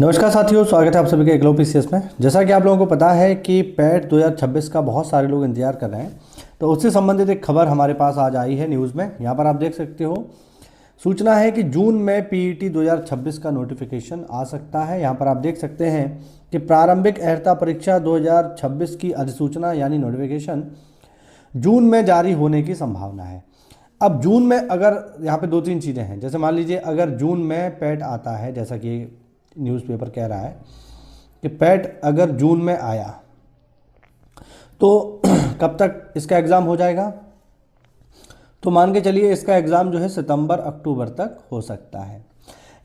नमस्कार साथियों, स्वागत है आप सभी के एकलव्य पीसीएस में। जैसा कि आप लोगों को पता है कि पैट 2026 का बहुत सारे लोग इंतजार कर रहे हैं, तो उससे संबंधित एक खबर हमारे पास आज आई है न्यूज़ में। यहाँ पर आप देख सकते हो, सूचना है कि जून में पीईटी 2026 का नोटिफिकेशन आ सकता है। यहाँ पर आप देख सकते हैं कि प्रारंभिक अर्हता परीक्षा 2026 की अधिसूचना यानी नोटिफिकेशन जून में जारी होने की संभावना है। अब जून में अगर यहाँ पे दो तीन चीज़ें हैं, जैसे मान लीजिए अगर जून में पैट आता है, जैसा कि न्यूज़पेपर कह रहा है कि पैट अगर जून में आया तो कब तक इसका एग्ज़ाम हो जाएगा, तो मान के चलिए इसका एग्ज़ाम जो है सितंबर अक्टूबर तक हो सकता है।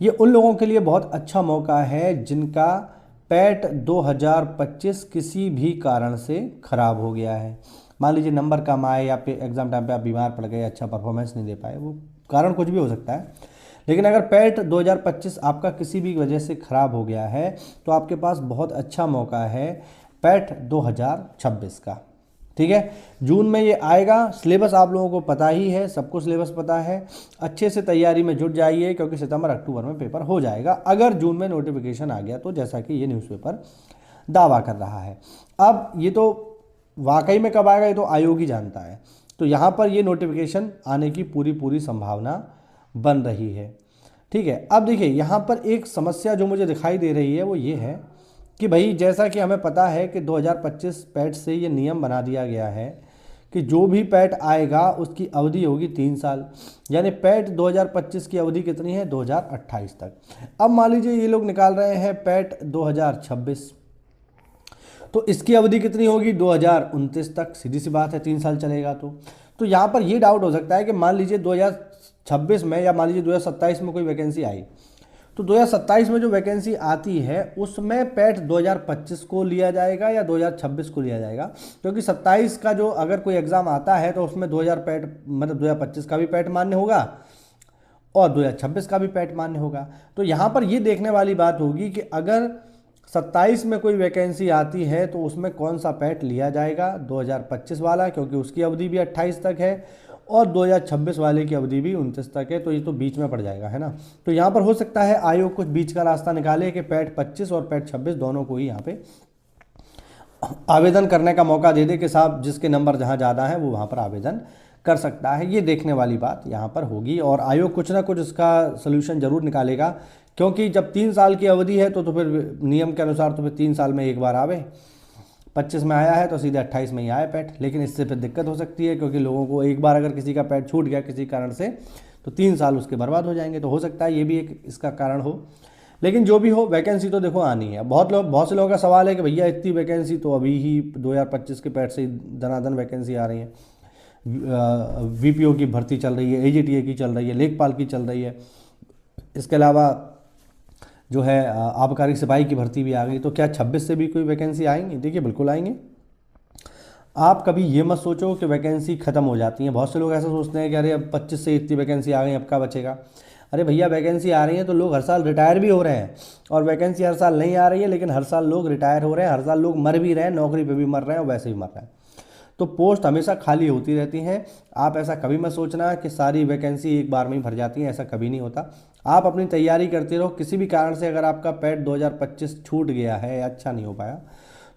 ये उन लोगों के लिए बहुत अच्छा मौका है जिनका पैट 2025 किसी भी कारण से ख़राब हो गया है। मान लीजिए नंबर कम आए या फिर एग्ज़ाम टाइम पे आप बीमार पड़ गए, अच्छा परफॉर्मेंस नहीं दे पाए, वो कारण कुछ भी हो सकता है। लेकिन अगर पैट 2025 आपका किसी भी वजह से ख़राब हो गया है तो आपके पास बहुत अच्छा मौका है पैट 2026 का। ठीक है, जून में ये आएगा। सिलेबस आप लोगों को पता ही है, सबको सिलेबस पता है। अच्छे से तैयारी में जुट जाइए क्योंकि सितंबर अक्टूबर में पेपर हो जाएगा अगर जून में नोटिफिकेशन आ गया तो, जैसा कि ये न्यूज़पेपर दावा कर रहा है। अब ये तो वाकई में कब आएगा ये तो आयोग ही जानता है। तो यहाँ पर ये नोटिफिकेशन आने की पूरी संभावना बन रही है। ठीक है, अब देखिए यहाँ पर एक समस्या जो मुझे दिखाई दे रही है वो ये है कि भाई जैसा कि हमें पता है कि 2025 पैट से ये नियम बना दिया गया है कि जो भी पैट आएगा उसकी अवधि होगी 3 साल, यानी पैट 2025 की अवधि कितनी है, 2028 तक। अब मान लीजिए ये लोग निकाल रहे हैं पैट 2026, तो इसकी अवधि कितनी होगी, 2029 तक। सीधी सी बात है, 3 साल चलेगा। तो यहाँ पर ये डाउट हो सकता है कि मान लीजिए 2026 में या मान लीजिए 2027 में कोई वैकेंसी आई, तो 2027 में जो वैकेंसी आती है उसमें पैट 2025 को लिया जाएगा या 2026 को लिया जाएगा, क्योंकि 27 का जो अगर कोई एग्ज़ाम आता है तो उसमें 2000 पैट मतलब 2025 का भी पैट मान्य होगा और 2026 का भी पैट मान्य होगा। तो यहाँ पर ये देखने वाली बात होगी कि अगर 27 में कोई वैकेंसी आती है तो उसमें कौन सा पैट लिया जाएगा, 2025 वाला, क्योंकि उसकी अवधि भी 28 तक है, और 2026 वाले की अवधि भी 29 तक है। तो ये तो बीच में पड़ जाएगा, है ना। तो यहाँ पर हो सकता है आयोग कुछ बीच का रास्ता निकाले कि पैट 25 और पैट 26 दोनों को ही यहाँ पे आवेदन करने का मौका दे दे कि साहब जिसके नंबर जहाँ ज़्यादा है वो वहाँ पर आवेदन कर सकता है। ये देखने वाली बात यहाँ पर होगी और आयोग कुछ ना कुछ इसका सोल्यूशन ज़रूर निकालेगा, क्योंकि जब 3 साल की अवधि है तो फिर नियम के अनुसार तो फिर 3 साल में एक बार आवे। 25 में आया है तो सीधे 28 में ही आया पैट, लेकिन इससे फिर दिक्कत हो सकती है क्योंकि लोगों को एक बार अगर किसी का पैट छूट गया किसी कारण से तो 3 साल उसके बर्बाद हो जाएंगे। तो हो सकता है ये भी एक इसका कारण हो। लेकिन जो भी हो, वैकेंसी तो देखो आनी है। बहुत से लोगों का सवाल है कि भैया इतनी वैकेंसी तो अभी ही 2025 के पैट से दनादन वैकेंसी आ रही है। वीपीओ की भर्ती चल रही है, एजीटीए की चल रही है, लेखपाल की चल रही है, इसके अलावा जो है आबकारी सिपाही की भर्ती भी आ गई। तो क्या 26 से भी कोई वैकेंसी आएंगी? देखिए बिल्कुल आएंगे। आप कभी ये मत सोचो कि वैकेंसी ख़त्म हो जाती है। बहुत से लोग ऐसा सोचते हैं कि अरे अब 25 से इतनी वैकेंसी आ गई, अब क्या बचेगा। अरे भैया वैकेंसी आ रही है तो लोग हर साल रिटायर भी हो रहे हैं, और वैकेंसी हर साल नहीं आ रही है लेकिन हर साल लोग रिटायर हो रहे हैं, हर साल लोग मर भी रहे हैं, नौकरी पे भी मर रहे हैं और वैसे भी मर रहे हैं। तो पोस्ट हमेशा खाली होती रहती हैं। आप ऐसा कभी मत सोचना कि सारी वैकेंसी एक बार में ही भर जाती हैं, ऐसा कभी नहीं होता। आप अपनी तैयारी करते रहो। किसी भी कारण से अगर आपका पैट 2025 छूट गया है या अच्छा नहीं हो पाया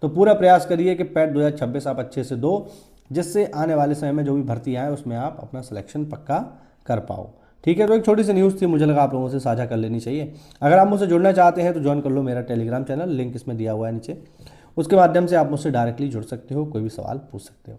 तो पूरा प्रयास करिए कि पैट 2026 आप अच्छे से दो, जिससे आने वाले समय में जो भी भर्ती आए उसमें आप अपना सिलेक्शन पक्का कर पाओ। ठीक है, तो एक छोटी सी न्यूज़ थी, मुझे लगा आप लोगों से साझा कर लेनी चाहिए। अगर आप मुझसे जुड़ना चाहते हैं तो ज्वाइन कर लो मेरा टेलीग्राम चैनल, लिंक इसमें दिया हुआ है नीचे। उसके माध्यम से आप मुझसे डायरेक्टली जुड़ सकते हो, कोई भी सवाल पूछ सकते हो।